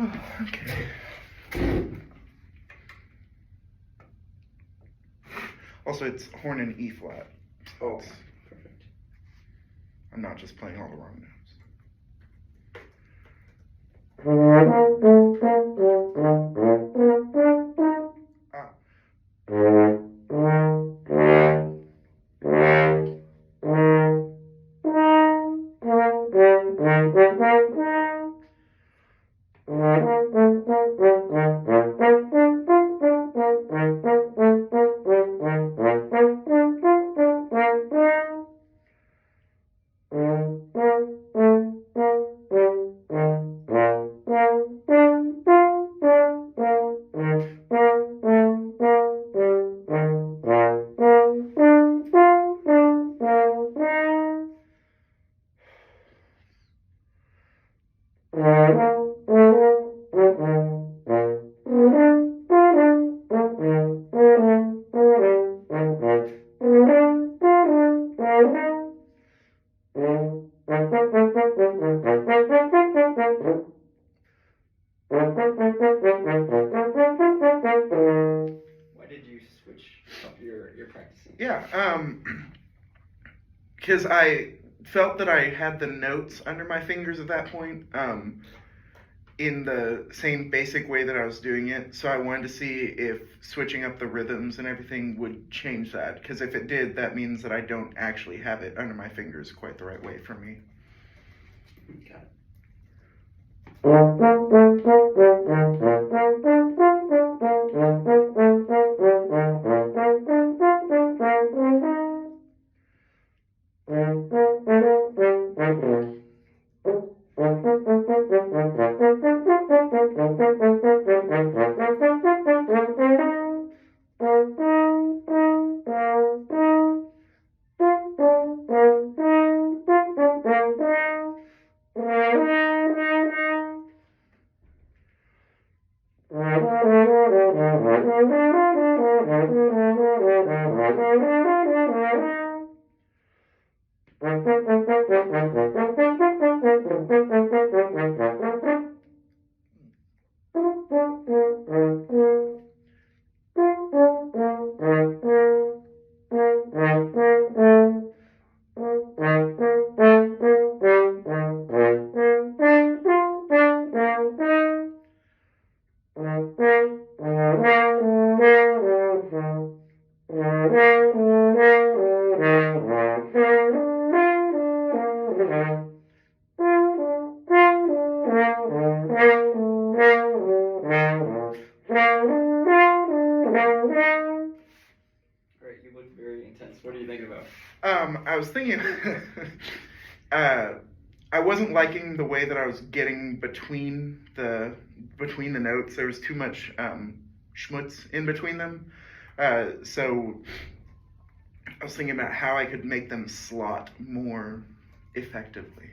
Okay. Also, it's horn and E flat. So Oh, perfect. I'm not just playing all the wrong notes. Why did you switch up your practicing? Yeah, because I felt that I had the notes under my fingers at that point, in the same basic way that I was doing it. So I wanted to see if switching up the rhythms and everything would change that. Because if it did, that means that I don't actually have it under my fingers quite the right way for me. Got it. Alright, you look very intense. What are you thinking about? I was thinking, I wasn't liking the way that I was getting between the notes. There was too much schmutz in between them. So I was thinking about how I could make them slot more effectively.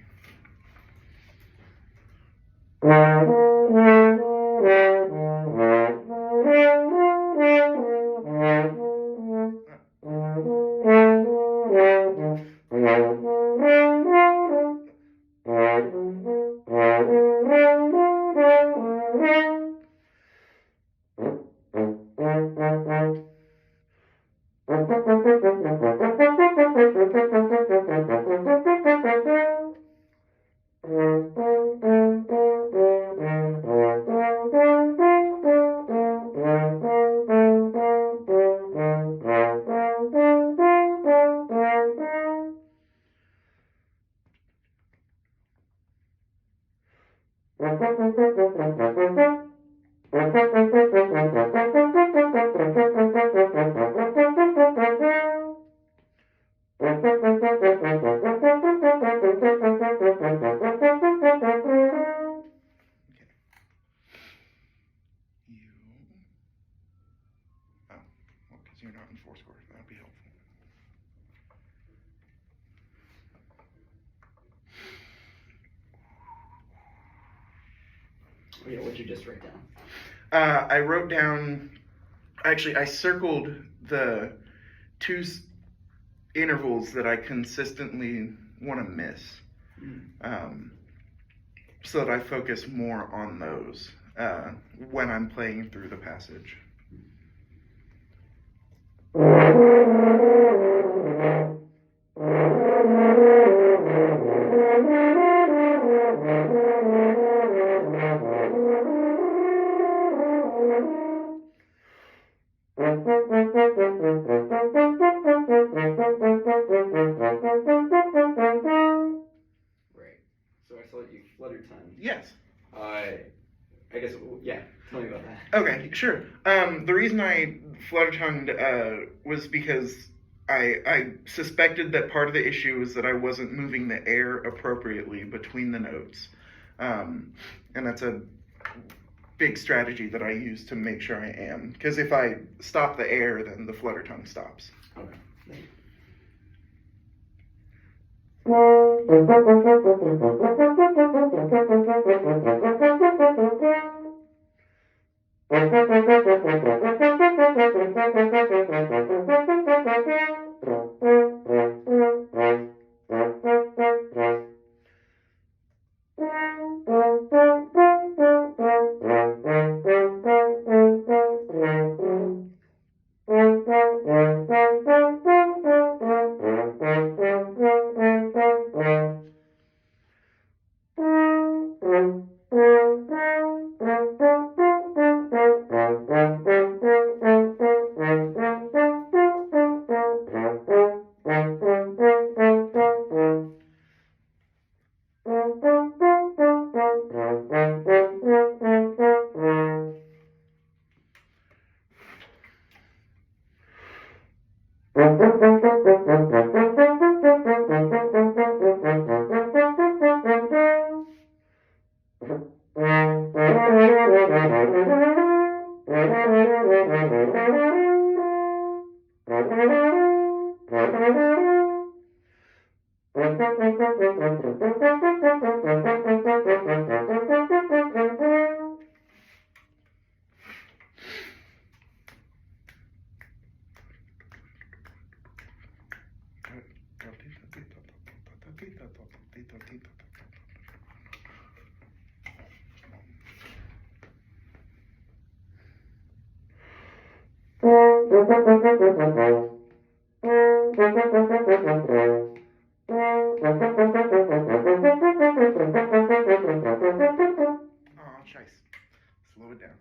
Because you're not in four square, that'd be helpful. Oh, yeah, what'd you just write down? I wrote down, actually, I circled the two intervals that I consistently want to miss. so that I focus more on those when I'm playing through the passage. Right. So I saw that you flutter tongue. Yes. I guess, yeah, tell me about that. Okay, sure. The reason I flutter-tongued was because I suspected that part of the issue was that I wasn't moving the air appropriately between the notes. And that's a big strategy that I use to make sure I am. Because if I stop the air, then the flutter-tongue stops. Okay. Thank you. Oh, chase. Slow it down.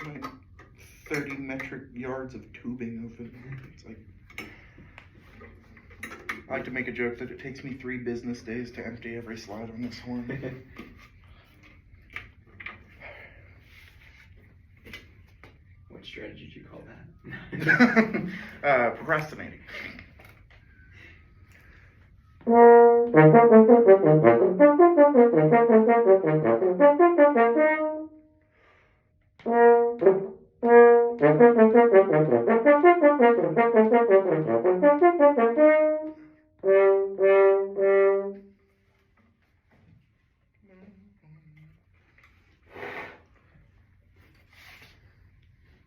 Like 30 metric yards of tubing of it. It's like, I like to make a joke that it takes me 3 business days to empty every slide on this horn. What strategy did you call that? Procrastinating.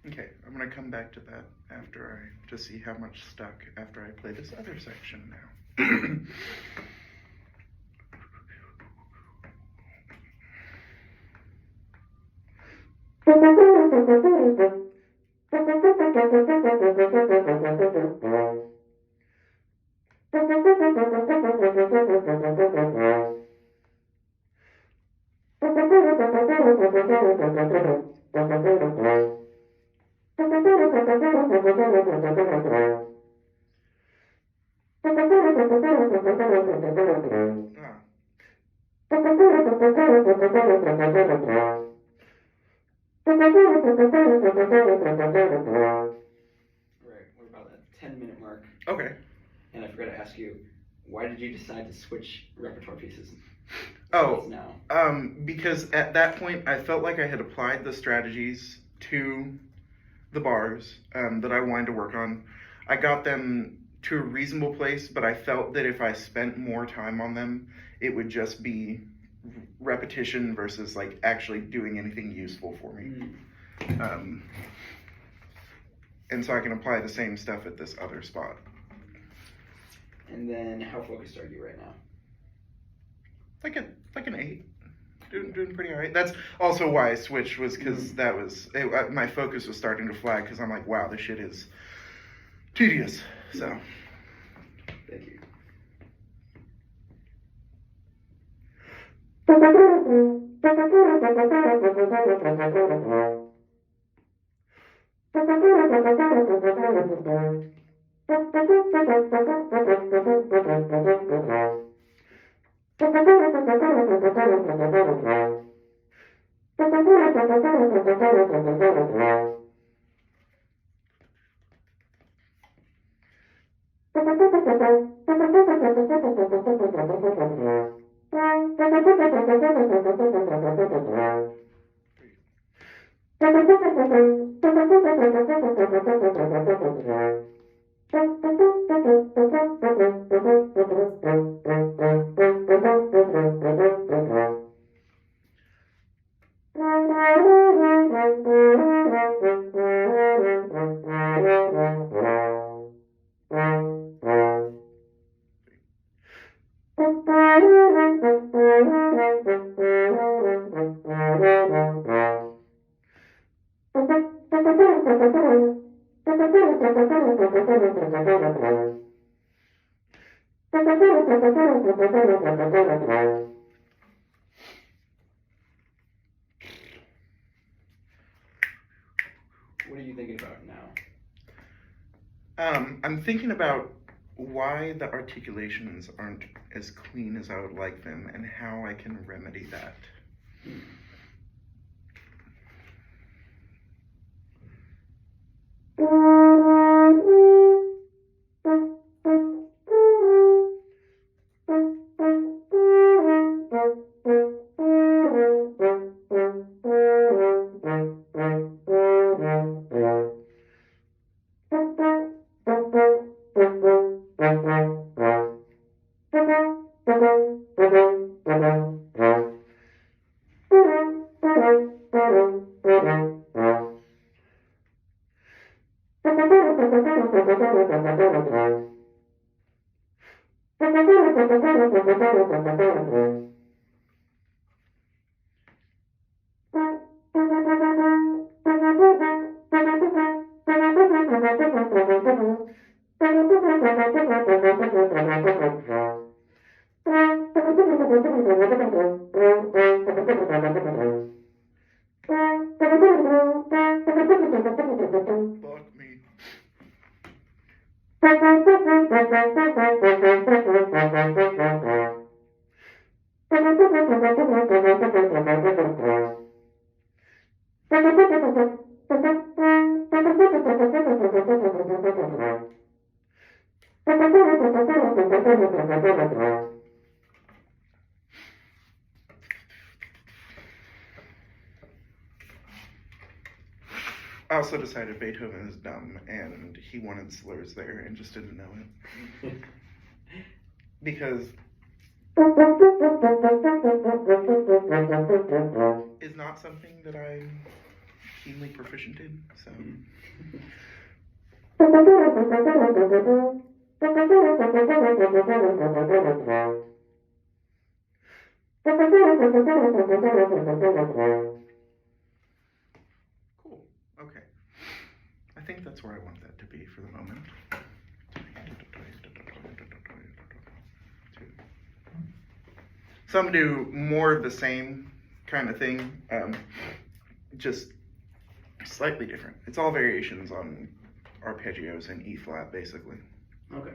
Okay, I'm gonna come back to that to see how much stuck after I play this other section now. Right, what about that 10-minute mark? Okay. and I forgot to ask you, why did you decide to switch repertoire pieces? Oh, Now. Because at that point I felt like I had applied the strategies to the bars that I wanted to work on. I got them to a reasonable place, but I felt that if I spent more time on them, it would just be repetition versus like actually doing anything useful for me. And so I can apply the same stuff at this other spot. And then how focused are you right now? Like an 8. Doing pretty alright. That's also why I switched, was because my focus was starting to flag, because I'm like, wow, this shit is tedious. So. Thank you. What are you thinking about now? I'm thinking about why the articulations aren't as clean as I would like them, and how I can remedy that. Fuck me. I also decided Beethoven is dumb, and he wanted slurs there and just didn't know it. Because is not something that I'm keenly proficient in, so. Cool. Okay. I think that's where I want that to be for the moment. So I'm gonna do more of the same kind of thing, just slightly different. It's all variations on arpeggios and E flat, basically. Okay.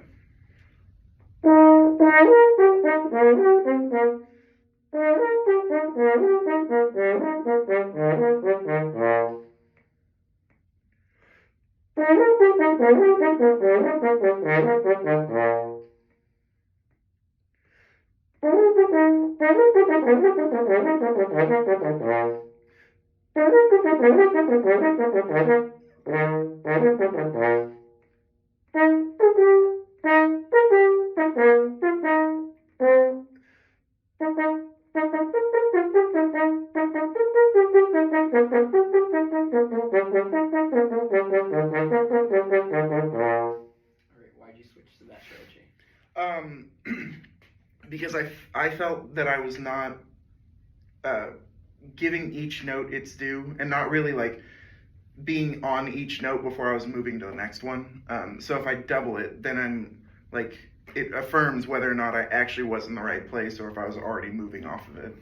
Alright, why'd you switch to that strategy? Because I felt that I was not giving each note its due and not really like being on each note before I was moving to the next one. So if I double it, then I'm like, it affirms whether or not I actually was in the right place or if I was already moving off of it.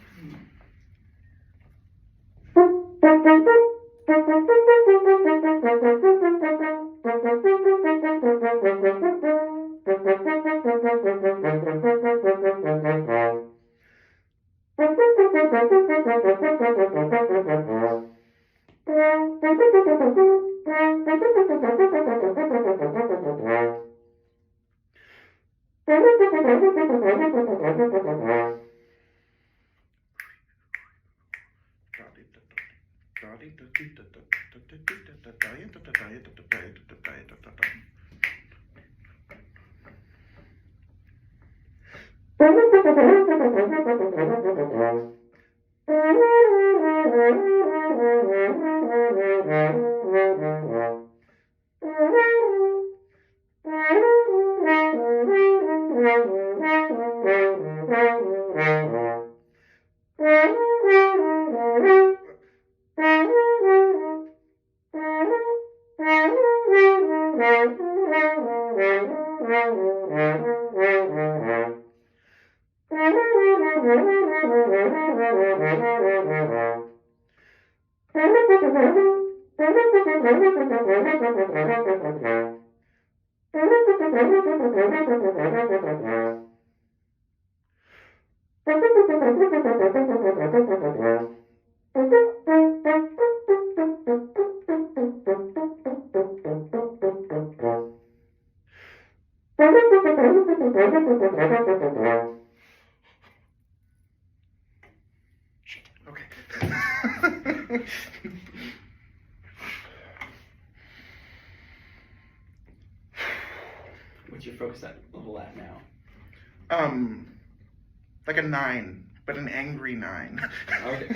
Okay. What's your focus level at now? Like a 9, but an angry 9. Okay.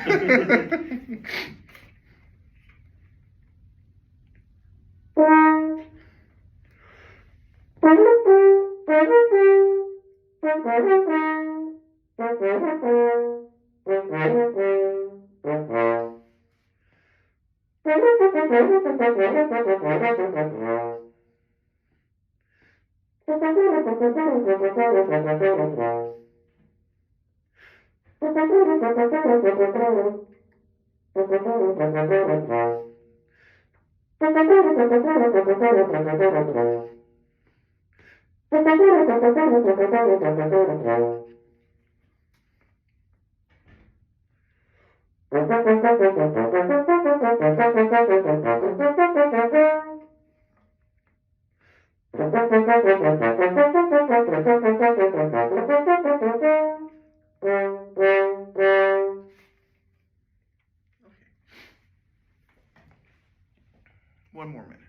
One more minute.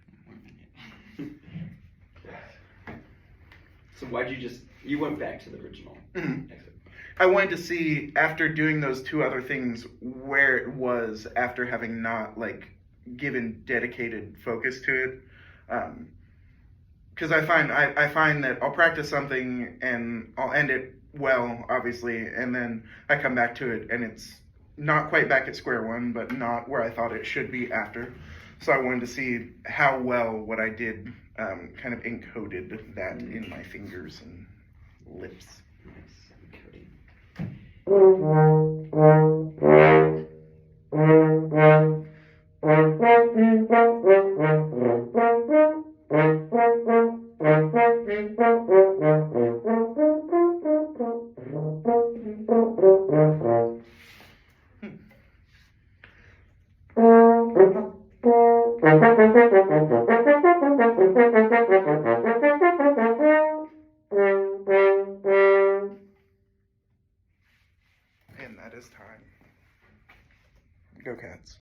So why'd you went back to the original exit? I wanted to see, after doing those two other things, where it was after having not like given dedicated focus to it. Because I find that I'll practice something and I'll end it well, obviously, and then I come back to it and it's not quite back at square one, but not where I thought it should be after. So I wanted to see how well what I did kind of encoded that in my fingers and lips. Nice. Encoding. And that is time. Go Cats.